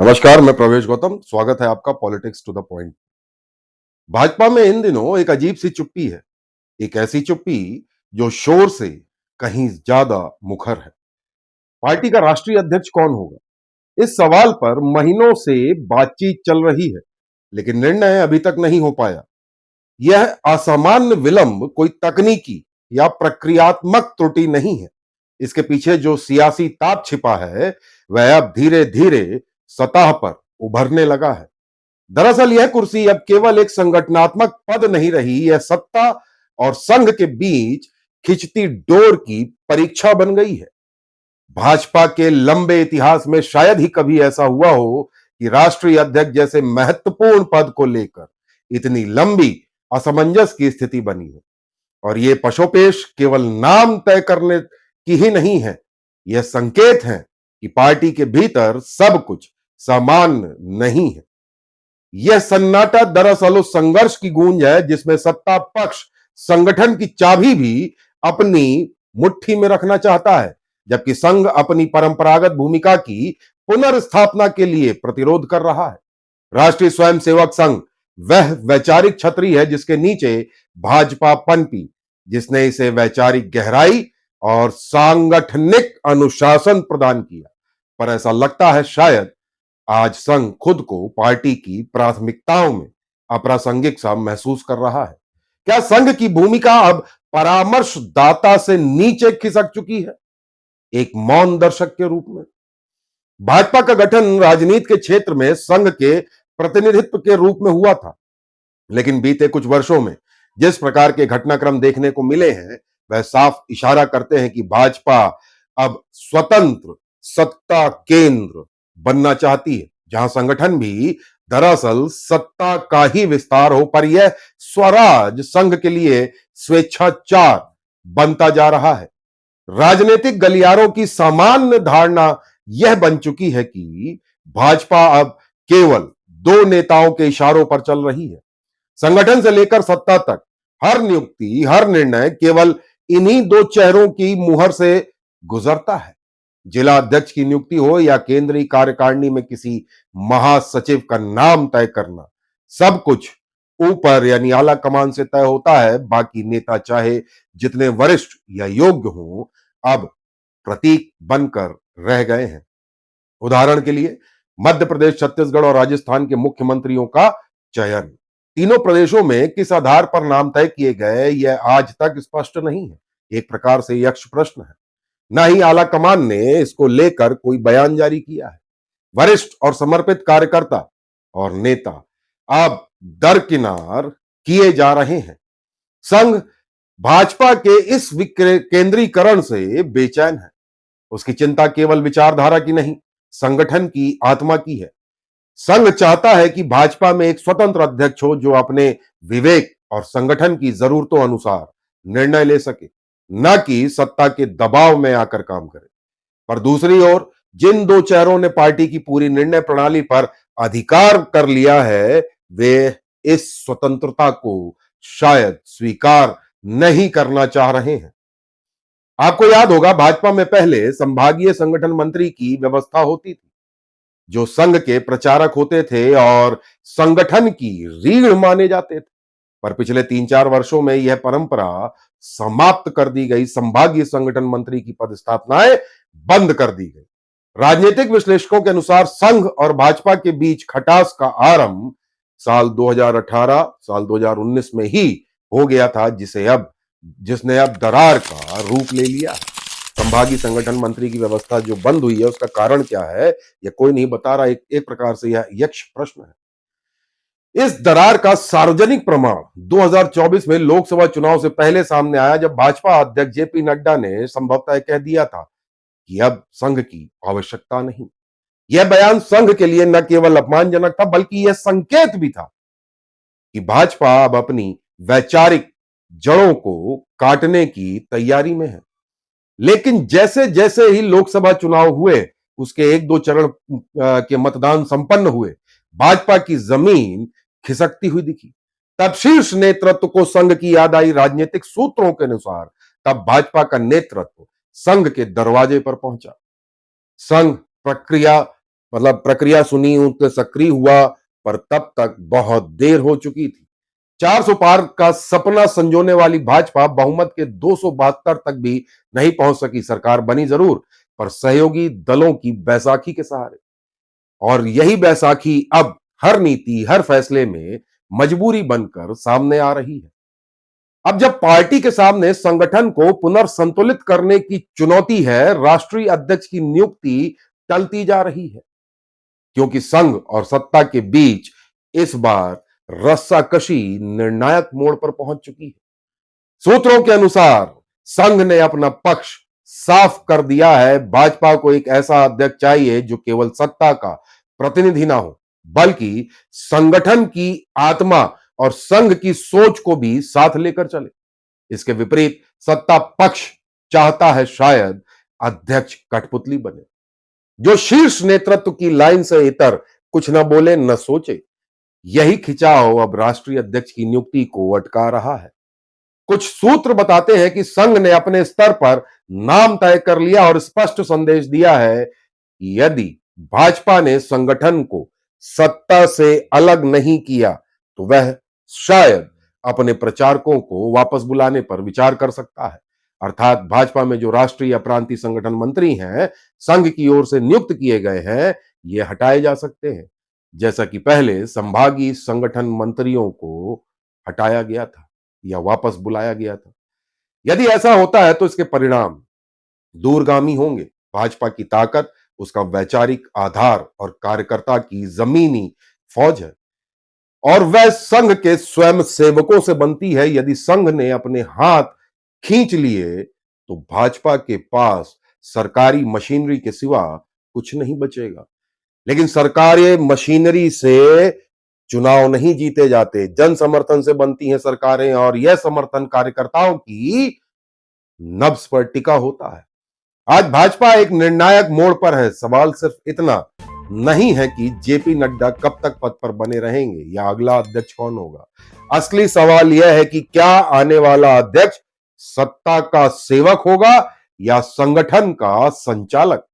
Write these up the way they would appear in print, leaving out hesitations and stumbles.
नमस्कार, मैं प्रवेश गौतम। स्वागत है आपका politics to the point. Bhajpa में इन दिनों एक अजीब सी चुप्पी है। एक ऐसी चुप्पी जो शोर से कहीं ज्यादा मुखर है। पार्टी का राष्ट्रीय अध्यक्ष कौन होगा, इस सवाल पर महीनों से बातचीत चल रही है, लेकिन निर्णय अभी तक नहीं हो पाया। यह असामान्य विलंब कोई तकनीकी या प्रक्रियात्मक त्रुटि नहीं है। इसके पीछे जो सियासी ताप छिपा है, वह अब धीरे धीरे सतह पर उभरने लगा है। दरअसल यह कुर्सी अब केवल एक संगठनात्मक पद नहीं रही, यह सत्ता और संघ के बीच खिंचती डोर की परीक्षा बन गई है। भाजपा के लंबे इतिहास में शायद ही कभी ऐसा हुआ हो कि राष्ट्रीय अध्यक्ष जैसे महत्वपूर्ण पद को लेकर इतनी लंबी असमंजस की स्थिति बनी हो। और यह पशोपेश केवल नाम तय करने की ही नहीं है, यह संकेत है कि पार्टी के भीतर सब कुछ सामान्य नहीं है। यह सन्नाटा दरअसल उस संघर्ष की गूंज है जिसमें सत्ता पक्ष संगठन की चाबी भी अपनी मुट्ठी में रखना चाहता है, जबकि संघ अपनी परंपरागत भूमिका की पुनर्स्थापना के लिए प्रतिरोध कर रहा है। राष्ट्रीय स्वयंसेवक संघ वह वैचारिक छतरी है जिसके नीचे भाजपा पनपी, जिसने इसे वैचारिक गहराई और सांगठनिक अनुशासन प्रदान किया। पर ऐसा लगता है शायद आज संघ खुद को पार्टी की प्राथमिकताओं में अप्रासंगिक सा महसूस कर रहा है। क्या संघ की भूमिका अब परामर्शदाता से नीचे खिसक चुकी है, एक मौन दर्शक के रूप में? भाजपा का गठन राजनीति के क्षेत्र में संघ के प्रतिनिधित्व के रूप में हुआ था, लेकिन बीते कुछ वर्षों में जिस प्रकार के घटनाक्रम देखने को मिले हैं, वह साफ इशारा करते हैं कि भाजपा अब स्वतंत्र सत्ता केंद्र बनना चाहती है, जहां संगठन भी दरअसल सत्ता का ही विस्तार हो, पर यह स्वराज संघ के लिए स्वेच्छाचार बनता जा रहा है। राजनीतिक गलियारों की सामान्य धारणा यह बन चुकी है कि भाजपा अब केवल दो नेताओं के इशारों पर चल रही है। संगठन से लेकर सत्ता तक हर नियुक्ति, हर निर्णय केवल इन्हीं दो चेहरों की मुहर से गुजरता है। जिला अध्यक्ष की नियुक्ति हो या केंद्रीय कार्यकारिणी में किसी महासचिव का नाम तय करना, सब कुछ ऊपर यानी आला कमान से तय होता है। बाकी नेता चाहे जितने वरिष्ठ या योग्य हों, अब प्रतीक बनकर रह गए हैं। उदाहरण के लिए मध्य प्रदेश, छत्तीसगढ़ और राजस्थान के मुख्यमंत्रियों का चयन, तीनों प्रदेशों में किस आधार पर नाम तय किए गए, यह आज तक स्पष्ट नहीं है। एक प्रकार से यक्ष प्रश्न है। न ही आला कमान ने इसको लेकर कोई बयान जारी किया है। वरिष्ठ और समर्पित कार्यकर्ता और नेता अब दरकिनार किए जा रहे हैं। संघ भाजपा के इस केंद्रीकरण से बेचैन है। उसकी चिंता केवल विचारधारा की नहीं, संगठन की आत्मा की है। संघ चाहता है कि भाजपा में एक स्वतंत्र अध्यक्ष हो जो अपने विवेक और संगठन की जरूरतों अनुसार निर्णय ले सके, न कि सत्ता के दबाव में आकर काम करे। पर दूसरी ओर जिन दो चेहरों ने पार्टी की पूरी निर्णय प्रणाली पर अधिकार कर लिया है, वे इस स्वतंत्रता को शायद स्वीकार नहीं करना चाह रहे हैं। आपको याद होगा, भाजपा में पहले संभागीय संगठन मंत्री की व्यवस्था होती थी, जो संघ के प्रचारक होते थे और संगठन की रीढ़ माने जाते थे। पर पिछले 3-4 वर्षों में यह परंपरा समाप्त कर दी गई। संभागीय संगठन मंत्री की पदस्थापनाएं बंद कर दी गई। राजनीतिक विश्लेषकों के अनुसार संघ और भाजपा के बीच खटास का आरंभ साल 2018, साल 2019 में ही हो गया था, जिसने अब दरार का रूप ले लिया है। संभागीय संगठन मंत्री की व्यवस्था जो बंद हुई है, उसका कारण क्या है, यह कोई नहीं बता रहा। एक प्रकार से यह यक्ष प्रश्न है। इस दरार का सार्वजनिक प्रमाण 2024 में लोकसभा चुनाव से पहले सामने आया, जब भाजपा अध्यक्ष जेपी नड्डा ने संभवतः कह दिया था कि अब संघ की आवश्यकता नहीं। यह बयान संघ के लिए न केवल अपमानजनक था, बल्कि यह संकेत भी था कि भाजपा अब अपनी वैचारिक जड़ों को काटने की तैयारी में है। लेकिन जैसे जैसे ही लोकसभा चुनाव हुए, उसके 1-2 चरण के मतदान संपन्न हुए, भाजपा की जमीन खिसकती हुई दिखी। तब शीर्ष नेतृत्व को संघ की याद आई। राजनीतिक सूत्रों के अनुसार तब भाजपा का नेतृत्व संघ के दरवाजे पर पहुंचा। संघ प्रक्रिया मतलब प्रक्रिया सुनी हूं तो सक्रिय हुआ, पर तब तक बहुत देर हो चुकी थी। 400 पार का सपना संजोने वाली भाजपा बहुमत के 272 तक भी नहीं पहुंच सकी। सरकार बनी जरूर, पर सहयोगी दलों की बैसाखी के सहारे। और यही बैसाखी अब हर नीति, हर फैसले में मजबूरी बनकर सामने आ रही है। अब जब पार्टी के सामने संगठन को पुनर्संतुलित करने की चुनौती है, राष्ट्रीय अध्यक्ष की नियुक्ति टलती जा रही है, क्योंकि संघ और सत्ता के बीच इस बार रस्साकशी निर्णायक मोड़ पर पहुंच चुकी है। सूत्रों के अनुसार संघ ने अपना पक्ष साफ कर दिया है। भाजपा को एक ऐसा अध्यक्ष चाहिए जो केवल सत्ता का प्रतिनिधि ना हो, बल्कि संगठन की आत्मा और संघ की सोच को भी साथ लेकर चले। इसके विपरीत सत्ता पक्ष चाहता है शायद अध्यक्ष कठपुतली बने, जो शीर्ष नेतृत्व की लाइन से इतर कुछ न बोले न सोचे। यही खिंचाव अब राष्ट्रीय अध्यक्ष की नियुक्ति को अटका रहा है। कुछ सूत्र बताते हैं कि संघ ने अपने स्तर पर नाम तय कर लिया और स्पष्ट संदेश दिया है कि यदि भाजपा ने संगठन को सत्ता से अलग नहीं किया तो वह शायद अपने प्रचारकों को वापस बुलाने पर विचार कर सकता है। अर्थात भाजपा में जो राष्ट्रीय प्रांतीय संगठन मंत्री हैं, संघ की ओर से नियुक्त किए गए हैं, ये हटाए जा सकते हैं, जैसा कि पहले संभागीय संगठन मंत्रियों को हटाया गया था या वापस बुलाया गया था। यदि ऐसा होता है तो इसके परिणाम दूरगामी होंगे। भाजपा की ताकत उसका वैचारिक आधार और कार्यकर्ता की जमीनी फौज है, और वह संघ के स्वयं सेवकों से बनती है। यदि संघ ने अपने हाथ खींच लिए तो भाजपा के पास सरकारी मशीनरी के सिवा कुछ नहीं बचेगा। लेकिन सरकारी मशीनरी से चुनाव नहीं जीते जाते, जन समर्थन से बनती हैं सरकारें, और यह समर्थन कार्यकर्ताओं की नब्ज पर टिका होता है। आज भाजपा एक निर्णायक मोड़ पर है। सवाल सिर्फ इतना नहीं है कि जेपी नड्डा कब तक पद पर बने रहेंगे या अगला अध्यक्ष कौन होगा। असली सवाल यह है कि क्या आने वाला अध्यक्ष सत्ता का सेवक होगा या संगठन का संचालक।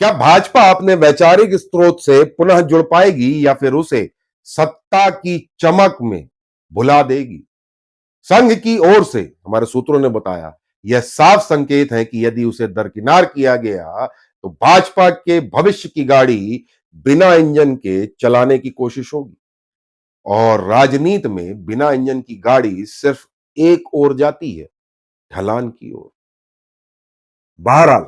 क्या भाजपा अपने वैचारिक स्रोत से पुनः जुड़ पाएगी या फिर उसे सत्ता की चमक में भुला देगी। संघ की ओर से हमारे सूत्रों ने बताया, यह साफ संकेत है कि यदि उसे दरकिनार किया गया तो भाजपा के भविष्य की गाड़ी बिना इंजन के चलाने की कोशिश होगी, और राजनीति में बिना इंजन की गाड़ी सिर्फ एक ओर जाती है, ढलान की ओर। बहरहाल,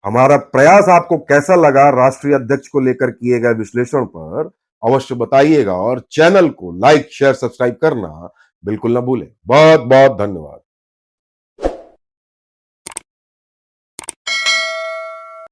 हमारा प्रयास आपको कैसा लगा राष्ट्रीय अध्यक्ष को लेकर किए गए विश्लेषण पर अवश्य बताइएगा, और चैनल को लाइक, शेयर, सब्सक्राइब करना बिल्कुल ना भूलें। बहुत बहुत धन्यवाद।